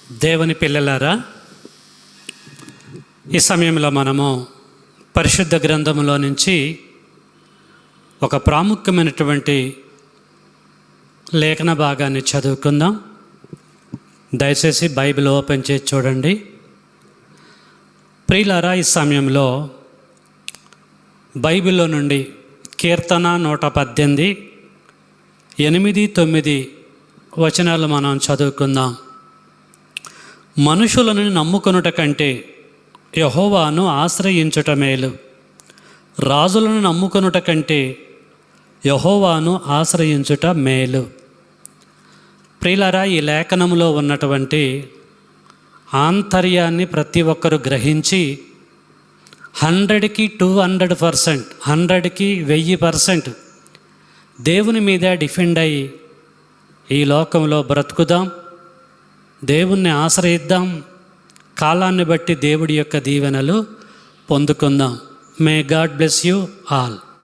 దేవుని పిల్లలారా, ఈ సమయంలో మనము పరిశుద్ధ గ్రంథంలో నుంచి ఒక ప్రాముఖ్యమైనటువంటి లేఖన భాగాన్ని చదువుకుందాం. దయచేసి బైబిల్ ఓపెన్ చేసి చూడండి. ప్రియులారా, ఈ సమయంలో బైబిల్లో నుండి కీర్తన 118, 8, 9 వచనాలు మనం చదువుకుందాం. మనుషులను నమ్ముకొనుట కంటే యెహోవాను ఆశ్రయించుట మేలు, రాజులను నమ్ముకొనుట కంటే యెహోవాను ఆశ్రయించుట మేలు. ప్రియులారా, ఈ లేఖనంలో ఉన్నటువంటి ఆంతర్యాన్ని ప్రతి ఒక్కరూ గ్రహించి 100కి 200%, 100కి 1000% దేవుని మీద డిఫెండ్ అయ్యి ఈ లోకంలో బ్రతుకుదాం, దేవుణ్ణి ఆశ్రయిద్దాం, కాలాన్ని బట్టి దేవుడి యొక్క దీవెనలు పొందుకుందాం. May God bless you all.